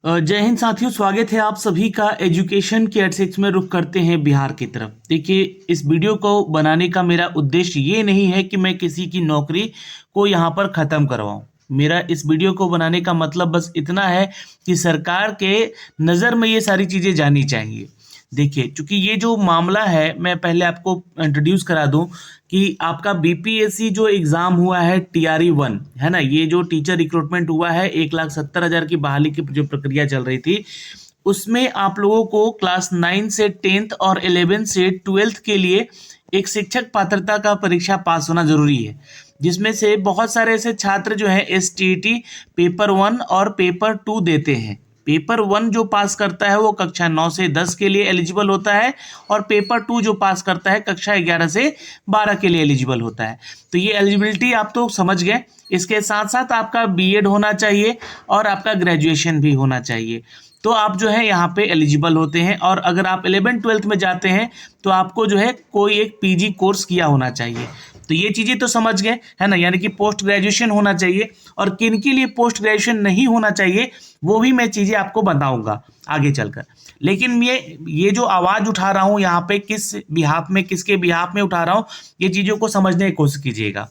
जय हिंद साथियों, स्वागत है आप सभी का एजुकेशन के एटसेक्स में। रुख करते हैं बिहार की तरफ। देखिए, इस वीडियो को बनाने का मेरा उद्देश्य ये नहीं है कि मैं किसी की नौकरी को यहाँ पर ख़त्म करवाऊँ। मेरा इस वीडियो को बनाने का मतलब बस इतना है कि सरकार के नज़र में ये सारी चीज़ें जानी चाहिए। देखिए, चूंकि ये जो मामला है, मैं पहले आपको इंट्रोड्यूस करा दूं कि आपका बीपीएससी जो एग्ज़ाम हुआ है TRE 1 है ना, ये जो टीचर रिक्रूटमेंट हुआ है 1,70,000 की बहाली की जो प्रक्रिया चल रही थी, उसमें आप लोगों को क्लास 9 से 10th और 11 से 12th के लिए एक शिक्षक पात्रता का परीक्षा पास होना जरूरी है, जिसमें से बहुत सारे ऐसे छात्र जो हैं STET पेपर 1 और पेपर 2 देते हैं। पेपर 1 जो पास करता है वो कक्षा 9 से 10 के लिए एलिजिबल होता है, और पेपर 2 जो पास करता है कक्षा 11 से 12 के लिए एलिजिबल होता है। तो ये एलिजिबिलिटी आप तो समझ गए। इसके साथ साथ आपका BEd होना चाहिए और आपका ग्रेजुएशन भी होना चाहिए, तो आप जो है यहाँ पे एलिजिबल होते हैं। और अगर आप 11th-12th में जाते हैं तो आपको जो है कोई एक PG कोर्स किया होना चाहिए। तो ये चीज़ें तो समझ गए है ना, यानी कि पोस्ट ग्रेजुएशन होना चाहिए। और किन के लिए पोस्ट ग्रेजुएशन नहीं होना चाहिए वो भी मैं चीज़ें आपको बताऊंगा आगे चलकर। लेकिन ये जो आवाज़ उठा रहा हूँ यहाँ पे, किस बिहाफ में, किसके बिहाफ में उठा रहा हूँ, ये चीज़ों को समझने की कोशिश कीजिएगा।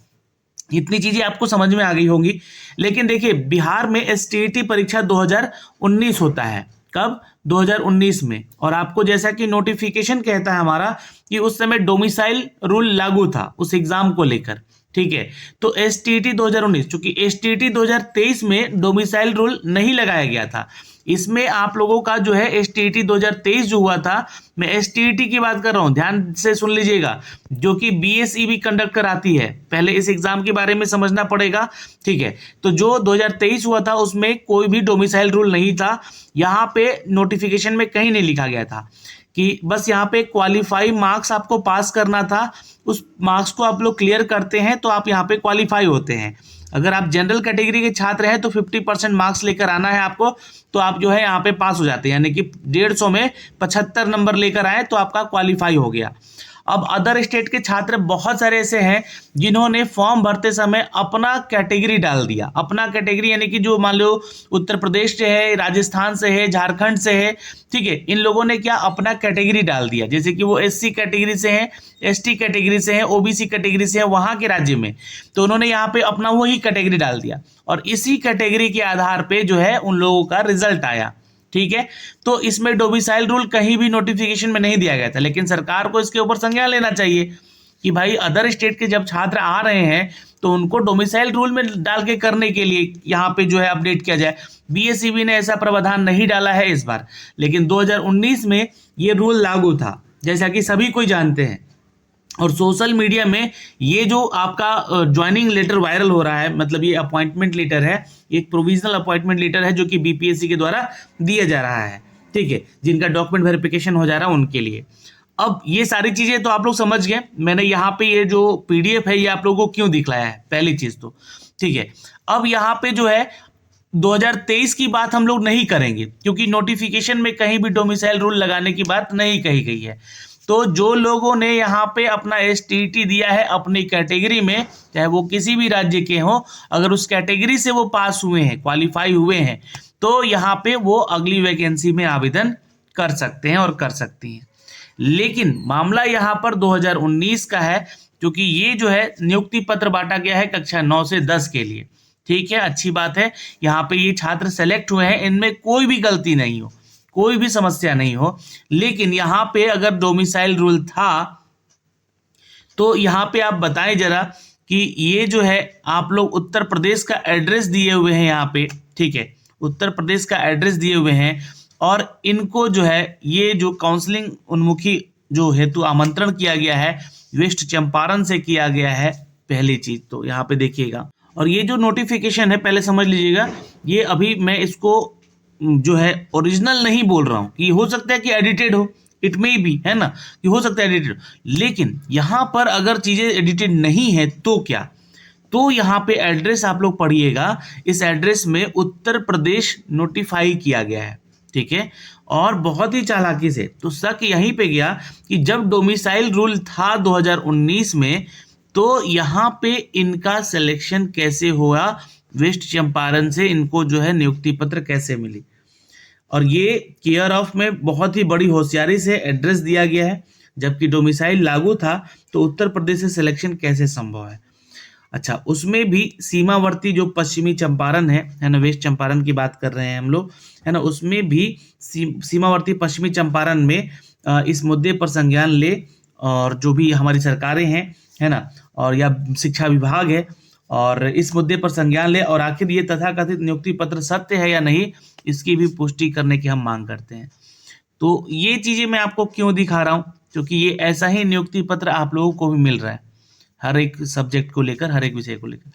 इतनी चीज़ें आपको समझ में आ गई होंगी। लेकिन देखिए, बिहार में STET परीक्षा 2019 होता है। कब? 2019 में। और आपको जैसा कि नोटिफिकेशन कहता है हमारा कि उस समय डोमिसाइल रूल लागू था उस एग्जाम को लेकर, ठीक है। तो STET 2019, चूंकि STET 2023 में डोमिसाइल रूल नहीं लगाया गया था, इसमें आप लोगों का जो है STET 2023 जो हुआ था, मैं STET की बात कर रहा हूँ, ध्यान से सुन लीजिएगा, जो कि BSE भी कंडक्ट कराती है। पहले इस एग्जाम के बारे में समझना पड़ेगा, ठीक है। तो जो 2023 हुआ था उसमें कोई भी डोमिसाइल रूल नहीं था। यहाँ पे नोटिफिकेशन में कहीं नहीं लिखा गया था कि बस यहाँ पे क्वालिफाई मार्क्स आपको पास करना था। उस मार्क्स को आप लोग क्लियर करते हैं तो आप यहाँ पे क्वालिफाई होते हैं। अगर आप जनरल कैटेगरी के छात्र हैं तो 50% मार्क्स लेकर आना है आपको, तो आप जो है यहाँ पे पास हो जाते हैं, यानी कि 150 में 75 नंबर लेकर आए तो आपका क्वालिफाई हो गया। अब अदर स्टेट के छात्र बहुत सारे ऐसे हैं जिन्होंने फॉर्म भरते समय अपना कैटेगरी डाल दिया। अपना कैटेगरी यानी कि जो मान लो उत्तर प्रदेश से है, राजस्थान से है, झारखंड से है, ठीक है, इन लोगों ने क्या अपना कैटेगरी डाल दिया। जैसे कि वो SC कैटेगरी से हैं, ST कैटेगरी से हैं, OBC कैटेगरी से हैं वहाँ के राज्य में, तो उन्होंने यहाँ पे अपना वही कैटेगरी डाल दिया और इसी कैटेगरी के आधार पे जो है उन लोगों का रिजल्ट आया, ठीक है। तो इसमें डोमिसाइल रूल कहीं भी नोटिफिकेशन में नहीं दिया गया था, लेकिन सरकार को इसके ऊपर संज्ञान लेना चाहिए कि भाई अदर स्टेट के जब छात्र आ रहे हैं तो उनको डोमिसाइल रूल में डाल के करने के लिए यहाँ पे जो है अपडेट किया जाए। BSEB ने ऐसा प्रावधान नहीं डाला है इस बार, लेकिन 2019 में ये रूल लागू था, जैसा कि सभी कोई जानते हैं। और सोशल मीडिया में ये जो आपका ज्वाइनिंग लेटर वायरल हो रहा है, मतलब ये अपॉइंटमेंट लेटर है, एक प्रोविजनल अपॉइंटमेंट लेटर है जो कि BPSC के द्वारा दिया जा रहा है, ठीक है, जिनका डॉक्यूमेंट वेरिफिकेशन हो जा रहा है उनके लिए। अब ये सारी चीज़ें तो आप लोग समझ गए। मैंने यहाँ पे ये जो PDF है ये आप लोगों को क्यों दिखलाया है, पहली चीज़ तो, ठीक है। अब यहाँ पे जो है 2023 की बात हम लोग नहीं करेंगे, क्योंकि नोटिफिकेशन में कहीं भी डोमिसाइल रूल लगाने की बात नहीं कही गई है। तो जो लोगों ने यहाँ पे अपना STET दिया है अपनी कैटेगरी में, चाहे वो किसी भी राज्य के हों, अगर उस कैटेगरी से वो पास हुए हैं, क्वालिफाई हुए हैं, तो यहाँ पे वो अगली वैकेंसी में आवेदन कर सकते हैं और कर सकती हैं। लेकिन मामला यहाँ पर 2019 का है, क्योंकि ये जो है नियुक्ति पत्र बांटा गया है कक्षा 9 से 10 के लिए, ठीक है। अच्छी बात है, यहाँ पे ये छात्र सेलेक्ट हुए हैं, इनमें कोई भी गलती नहीं हो, कोई भी समस्या नहीं हो। लेकिन यहाँ पे अगर डोमिसाइल रूल था तो यहाँ पे आप बताएं जरा कि ये जो है आप लोग उत्तर प्रदेश का एड्रेस दिए हुए हैं यहाँ पे, ठीक है, उत्तर प्रदेश का एड्रेस दिए हुए हैं, और इनको जो है ये जो काउंसलिंग उन्मुखी जो हेतु आमंत्रण किया गया है वेस्ट चंपारण से किया गया है, पहली चीज तो यहाँ पे देखिएगा। और ये जो नोटिफिकेशन है पहले समझ लीजिएगा, ये अभी मैं इसको जो है ओरिजिनल नहीं बोल रहा हूँ, कि हो सकता है कि एडिटेड हो, इट में भी है ना, कि हो सकता है एडिटेड, लेकिन यहाँ पर अगर चीज़ें एडिटेड नहीं है तो क्या, तो यहाँ पे एड्रेस आप लोग पढ़िएगा, इस एड्रेस में उत्तर प्रदेश नोटिफाई किया गया है, ठीक है। और बहुत ही चालाकी से तो शक यहीं पे गया कि जब डोमिसाइल रूल था 2019 में, तो यहाँ पे इनका सिलेक्शन कैसे हुआ, वेस्ट चंपारण से इनको जो है नियुक्ति पत्र कैसे मिली। और ये केयर ऑफ में बहुत ही बड़ी होशियारी से एड्रेस दिया गया है, जबकि डोमिसाइल लागू था तो उत्तर प्रदेश से सिलेक्शन कैसे संभव है। अच्छा, उसमें भी सीमावर्ती जो पश्चिमी चंपारण है ना, वेस्ट चंपारण की बात कर रहे हैं हम लोग, है ना, उसमें भी सीमावर्ती पश्चिमी चंपारण में इस मुद्दे पर संज्ञान ले, और जो भी हमारी सरकारें हैं, है ना, और या शिक्षा विभाग है, और इस मुद्दे पर संज्ञान ले, और आखिर ये तथाकथित नियुक्ति पत्र सत्य है या नहीं, इसकी भी पुष्टि करने की हम मांग करते हैं। तो ये चीजें मैं आपको क्यों दिखा रहा हूँ, क्योंकि ये ऐसा ही नियुक्ति पत्र आप लोगों को भी मिल रहा है, हर एक सब्जेक्ट को लेकर, हर एक विषय को लेकर।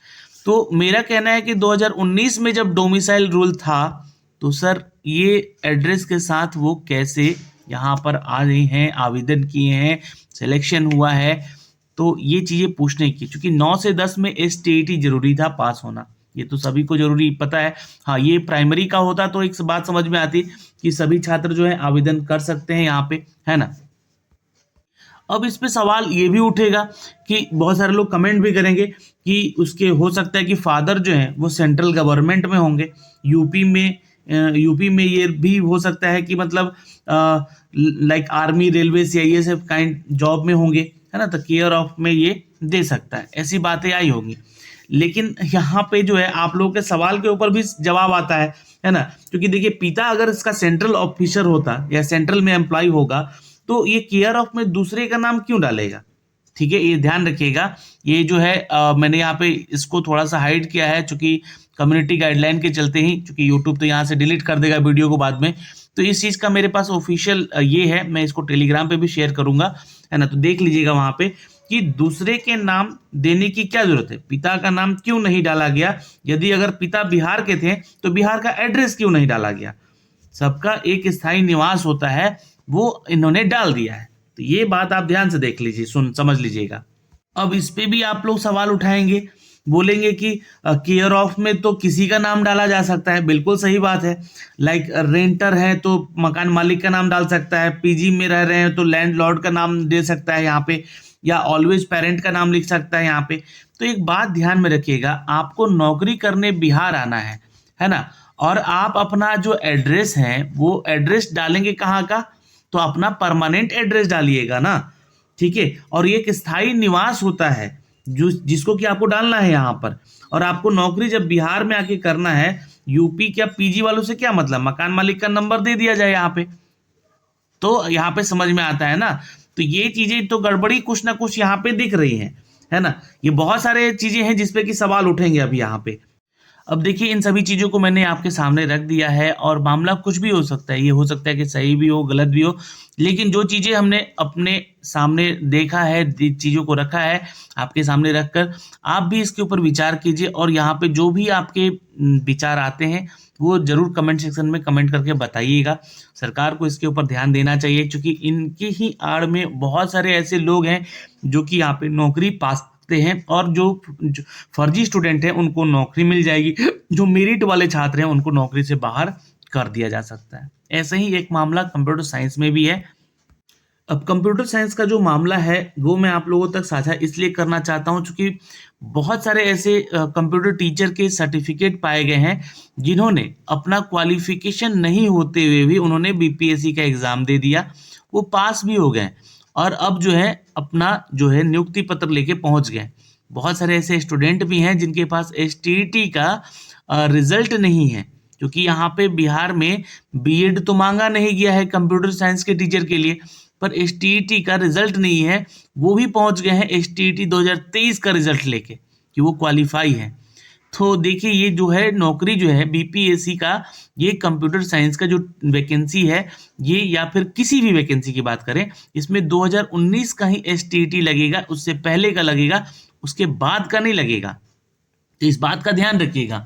तो मेरा कहना है कि 2019 में जब डोमिसाइल रूल था, तो सर ये एड्रेस के साथ वो कैसे यहाँ पर आ रहे हैं, आवेदन किए हैं, सिलेक्शन हुआ है, तो ये चीज़ें पूछने की, क्योंकि 9 से 10 में STET जरूरी था पास होना, ये तो सभी को जरूरी पता है। हाँ, ये प्राइमरी का होता तो एक बात समझ में आती कि सभी छात्र जो है आवेदन कर सकते हैं यहाँ पे, है ना। अब इस पे सवाल ये भी उठेगा कि बहुत सारे लोग कमेंट भी करेंगे कि उसके हो सकता है कि फादर जो हैं वो सेंट्रल गवर्नमेंट में होंगे, यूपी में ये भी हो सकता है कि मतलब like army, railway, CISF kind job में होंगे, है ना, तो केयर ऑफ में ये दे सकता है, ऐसी बातें आई होंगी। लेकिन यहाँ पे जो है आप लोगों के सवाल के ऊपर भी जवाब आता है ना, क्योंकि देखिए पिता अगर इसका सेंट्रल ऑफिसर होता या सेंट्रल में एम्प्लॉय होगा, तो ये केयर ऑफ में दूसरे का नाम क्यों डालेगा। ठीक है, ये ध्यान रखिएगा। ये जो है मैंने यहाँ पे इसको थोड़ा सा हाइड किया है, चूंकि कम्युनिटी गाइडलाइन के चलते ही, चूंकि यूट्यूब तो यहाँ से डिलीट कर देगा वीडियो को बाद में, तो इस चीज़ का मेरे पास ऑफिशियल ये है, मैं इसको टेलीग्राम पे भी शेयर करूंगा, है ना, तो देख लीजिएगा वहां पे कि दूसरे के नाम देने की क्या जरूरत है, पिता का नाम क्यों नहीं डाला गया। यदि अगर पिता बिहार के थे तो बिहार का एड्रेस क्यों नहीं डाला गया, सबका एक स्थायी निवास होता है, वो इन्होंने डाल दिया है। तो ये बात आप ध्यान से देख लीजिए, समझ लीजिएगा। अब इस पे भी आप लोग सवाल उठाएंगे, बोलेंगे कि केयर ऑफ में तो किसी का नाम डाला जा सकता है, बिल्कुल सही बात है। लाइक रेंटर है तो मकान मालिक का नाम डाल सकता है, PG में रह रहे हैं तो लैंडलॉर्ड का नाम दे सकता है यहाँ पे, या ऑलवेज पेरेंट का नाम लिख सकता है यहाँ पे। तो एक बात ध्यान में रखिएगा, आपको नौकरी करने बिहार आना है ना, और आप अपना जो एड्रेस है वो एड्रेस डालेंगे कहाँ का, तो अपना परमानेंट एड्रेस डालिएगा ना, ठीक है। और ये एक स्थायी निवास होता है जिसको कि आपको डालना है यहाँ पर, और आपको नौकरी जब बिहार में आके करना है, यूपी क्या PG वालों से क्या मतलब, मकान मालिक का नंबर दे दिया जाए यहाँ पे, तो यहाँ पे समझ में आता है ना। तो ये चीजें तो गड़बड़ी कुछ ना कुछ यहाँ पे दिख रही है ना। ये बहुत सारे चीजें हैं जिसपे कि सवाल उठेंगे अभी यहाँ पे। अब देखिए इन सभी चीज़ों को मैंने आपके सामने रख दिया है, और मामला कुछ भी हो सकता है, ये हो सकता है कि सही भी हो, गलत भी हो, लेकिन जो चीज़ें हमने अपने सामने देखा है, चीज़ों को रखा है आपके सामने रखकर, आप भी इसके ऊपर विचार कीजिए, और यहाँ पे जो भी आपके विचार आते हैं वो जरूर कमेंट सेक्शन में कमेंट करके बताइएगा। सरकार को इसके ऊपर ध्यान देना चाहिए, क्योंकि इनकी ही आड़ में बहुत सारे ऐसे लोग हैं जो कि यहाँ पे नौकरी पास हैं, और जो फर्जी स्टूडेंट हैं उनको नौकरी मिल जाएगी, जो मेरिट वाले छात्र हैं उनको नौकरी से बाहर कर दिया जा सकता है। ऐसे ही एक मामला कंप्यूटर साइंस में भी है। अब कंप्यूटर साइंस का जो मामला है वो मैं आप लोगों तक साझा इसलिए करना चाहता हूं, क्योंकि बहुत सारे ऐसे कंप्यूटर टीचर के सर्टिफिकेट पाए गए हैं जिन्होंने अपना क्वालिफिकेशन नहीं होते हुए भी उन्होंने BPSC का एग्जाम दे दिया, वो पास भी हो गए, और अब जो है अपना जो है नियुक्ति पत्र लेके पहुंच गए। बहुत सारे ऐसे स्टूडेंट भी हैं जिनके पास STET का रिजल्ट नहीं है, क्योंकि यहाँ पे बिहार में B.Ed तो मांगा नहीं गया है कंप्यूटर साइंस के टीचर के लिए, पर STET का रिजल्ट नहीं है, वो भी पहुंच गए हैं STET 2023 का रिजल्ट लेके कि वो क्वालिफाई है। तो देखिए ये जो है नौकरी जो है BPSC का, ये कंप्यूटर साइंस का जो वैकेंसी है ये, या फिर किसी भी वैकेंसी की बात करें, इसमें 2019 का ही STET लगेगा, उससे पहले का लगेगा, उसके बाद का नहीं लगेगा। तो इस बात का ध्यान रखिएगा।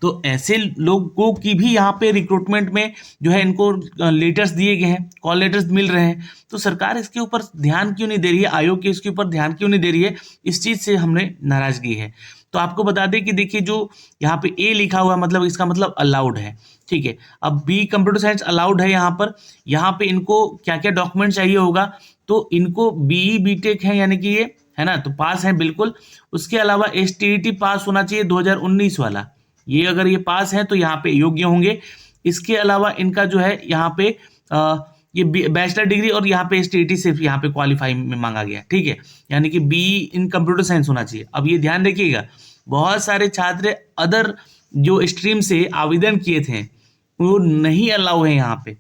तो ऐसे लोगों की भी यहाँ पे रिक्रूटमेंट में जो है इनको लेटर्स दिए गए हैं, कॉल लेटर्स मिल रहे हैं, तो सरकार इसके ऊपर ध्यान क्यों नहीं दे रही है, आयोग के इसके ऊपर ध्यान क्यों नहीं दे रही है, इस चीज़ से हमने नाराजगी है। तो आपको बता दें कि देखिए जो यहाँ पे A लिखा हुआ है, मतलब इसका मतलब अलाउड है, ठीक है। अब B कंप्यूटर साइंस अलाउड है यहाँ पे इनको क्या क्या डॉक्यूमेंट चाहिए होगा, तो इनको BE BTech है, यानी कि ये है ना, तो पास है बिल्कुल। उसके अलावा STET पास होना चाहिए 2019 वाला, ये अगर ये पास है तो यहाँ पे योग्य होंगे। इसके अलावा इनका जो है यहाँ पे ये बैचलर डिग्री और यहाँ पे STET सिर्फ यहाँ पे क्वालिफाई में मांगा गया, ठीक है, यानी कि BE इन कंप्यूटर साइंस होना चाहिए। अब ये ध्यान रखिएगा, बहुत सारे छात्र अदर जो स्ट्रीम से आवेदन किए थे वो नहीं अलाउ है यहाँ पे,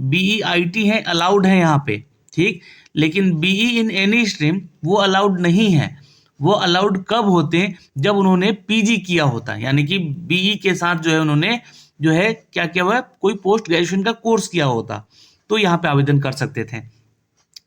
BE IT है अलाउड है यहाँ पे, ठीक, लेकिन BE इन एनी स्ट्रीम वो अलाउड नहीं है। वो अलाउड कब होते हैं, जब उन्होंने PG किया होता है, यानी कि BE के साथ जो है उन्होंने जो है क्या किया हुआ, कोई पोस्ट ग्रेजुएशन का कोर्स किया होता, तो यहाँ पे आवेदन कर सकते थे।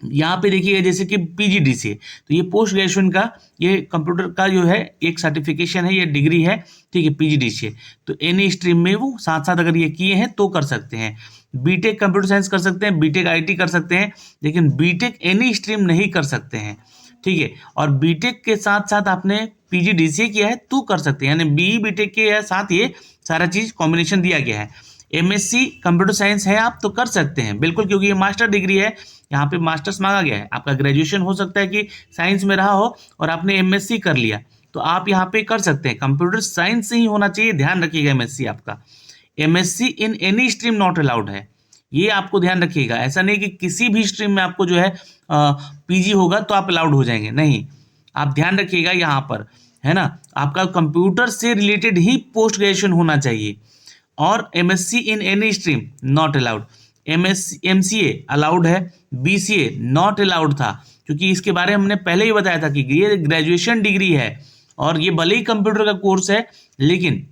यहाँ पे देखिए जैसे कि PGDCA, तो ये पोस्ट ग्रेजुएशन का ये कंप्यूटर का जो है एक सर्टिफिकेशन है, ये डिग्री है, ठीक है, PGDCA। तो एनी स्ट्रीम में वो साथ साथ अगर ये किए हैं तो कर सकते हैं। बीटेक कंप्यूटर साइंस कर सकते हैं, बीटेक IT कर सकते हैं, लेकिन बीटेक एनी स्ट्रीम नहीं कर सकते हैं, ठीक है। और बीटेक के साथ साथ आपने PGDCA किया है तो कर सकते हैं, यानी BE बीटेक के साथ ये सारा चीज कॉम्बिनेशन दिया गया है। MSc कंप्यूटर साइंस है आप तो कर सकते हैं बिल्कुल, क्योंकि ये मास्टर डिग्री है, यहाँ पे मास्टर्स मांगा गया है। आपका ग्रेजुएशन हो सकता है कि साइंस में रहा हो और आपने MSc कर लिया, तो आप यहाँ पे कर सकते हैं। कंप्यूटर साइंस ही होना चाहिए, ध्यान रखिएगा। MSc आपका MSc in any stream not allowed है, ये आपको ध्यान रखिएगा। ऐसा नहीं कि किसी भी स्ट्रीम में आपको जो है PG होगा तो आप अलाउड हो जाएंगे, नहीं, आप ध्यान रखिएगा यहाँ पर, है ना, आपका कंप्यूटर से रिलेटेड ही पोस्ट ग्रेजुएशन होना चाहिए। और MSc in any stream not allowed, MCA allowed है, BCA नॉट अलाउड था, क्योंकि इसके बारे में हमने पहले ही बताया था कि ये ग्रेजुएशन डिग्री है और ये भले ही कंप्यूटर का कोर्स है, लेकिन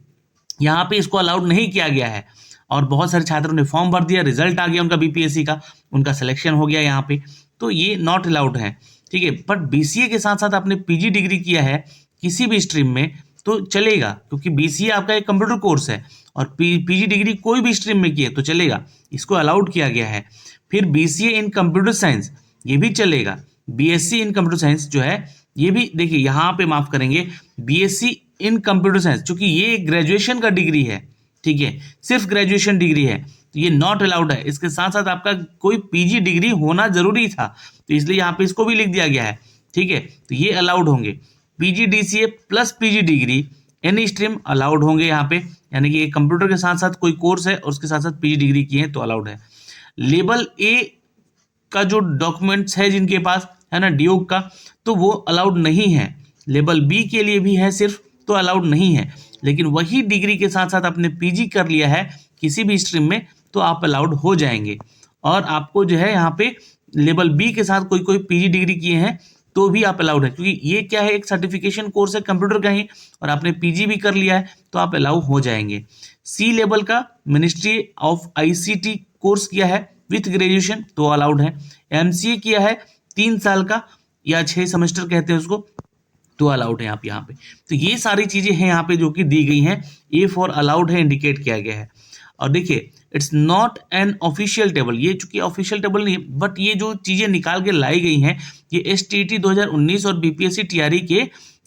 यहाँ पे इसको अलाउड नहीं किया गया है। और बहुत सारे छात्रों ने फॉर्म भर दिया, रिजल्ट आ गया उनका BPSC का, उनका सिलेक्शन हो गया यहाँ पे, तो ये नॉट अलाउड है, ठीक है। बट BCA के साथ साथ आपने PG डिग्री किया है किसी भी स्ट्रीम में तो चलेगा, क्योंकि BCA आपका एक कंप्यूटर कोर्स है और PG डिग्री कोई भी स्ट्रीम में किए तो चलेगा, इसको अलाउड किया गया है। फिर BCA इन कंप्यूटर साइंस ये भी चलेगा, BSc इन कंप्यूटर साइंस जो है ये भी, देखिए यहाँ पे माफ करेंगे, BSc इन कंप्यूटर साइंस, चूंकि ये ग्रेजुएशन का डिग्री है, ठीक है, सिर्फ ग्रेजुएशन डिग्री है, तो ये नॉट अलाउड है। इसके साथ साथ आपका कोई PG डिग्री होना जरूरी था, तो इसलिए यहाँ पे इसको भी लिख दिया गया है, ठीक है, तो ये अलाउड होंगे। PGDCA plus PG degree any stream allowed होंगे यहाँ पे, यानी कि एक कंप्यूटर के साथ साथ कोई कोर्स है और उसके साथ साथ PG डिग्री किए हैं तो अलाउड है। लेवल A का जो डॉक्यूमेंट्स है जिनके पास, है ना, DIOG का, तो वो अलाउड नहीं है। लेवल B के लिए भी है सिर्फ, तो अलाउड नहीं है, लेकिन वही डिग्री के साथ साथ आपने PG कर लिया है किसी भी स्ट्रीम में तो आप अलाउड हो जाएंगे। और आपको जो है यहाँ पे लेवल B के साथ कोई PG डिग्री किए हैं तो भी आप अलाउड है, क्योंकि ये क्या है, एक सर्टिफिकेशन कोर्स है कंप्यूटर का ही, और आपने PG भी कर लिया है तो आप अलाउ हो जाएंगे। C लेवल का मिनिस्ट्री ऑफ ICT कोर्स किया है विथ ग्रेजुएशन तो अलाउड है। MCA किया है 3 साल का या 6 सेमेस्टर कहते हैं उसको, तो अलाउड है आप यहाँ पे। तो ये सारी चीजें हैं यहाँ पे जो कि दी गई हैं, A फॉर अलाउड है, इंडिकेट किया गया है। और देखिए it's not an official table, ये चूंकि ऑफिशियल टेबल नहीं है, बट ये जो चीजें निकाल के लाई गई हैं ये STET 2019 और BPSC TRE के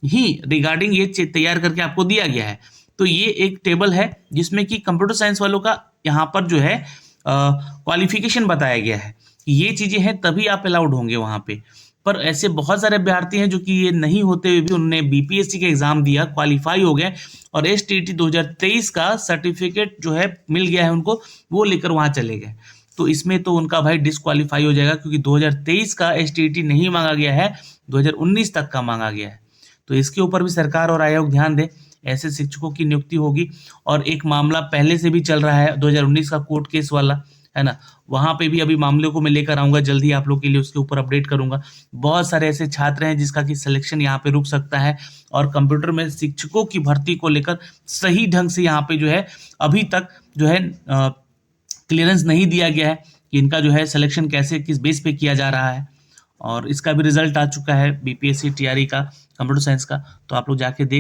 ही रिगार्डिंग ये तैयार करके आपको दिया गया है। तो ये एक टेबल है जिसमें कि कंप्यूटर साइंस वालों का यहाँ पर जो है क्वालिफिकेशन बताया गया है, ये चीजें हैं तभी आप अलाउड होंगे वहां पे। पर ऐसे बहुत सारे अभ्यर्थी हैं जो कि ये नहीं होते हुए भी उन्होंने BPSC का एग्जाम दिया, क्वालिफाई हो गए और STET 2023 का सर्टिफिकेट जो है मिल गया है उनको, वो लेकर वहां चले गए। तो इसमें तो उनका भाई डिस्क्वालीफाई हो जाएगा, क्योंकि 2023 का STET नहीं मांगा गया है, 2019 तक का मांगा गया है। तो इसके ऊपर भी सरकार और आयोग ध्यान दे, ऐसे शिक्षकों की नियुक्ति होगी। और एक मामला पहले से भी चल रहा है 2019 का कोर्ट केस वाला, है ना, वहां पे भी अभी मामले को मैं लेकर आऊंगा जल्दी आप लोग के लिए, उसके ऊपर अपडेट करूंगा। बहुत सारे ऐसे छात्र हैं जिसका कि सिलेक्शन यहाँ पे रुक सकता है, और कंप्यूटर में शिक्षकों की भर्ती को लेकर सही ढंग से यहाँ पे जो है अभी तक जो है क्लियरेंस नहीं दिया गया है कि इनका जो है सिलेक्शन कैसे किस बेस पे किया जा रहा है। और इसका भी रिजल्ट आ चुका है BPSC TRE का कंप्यूटर साइंस का, तो आप लोग जाके देख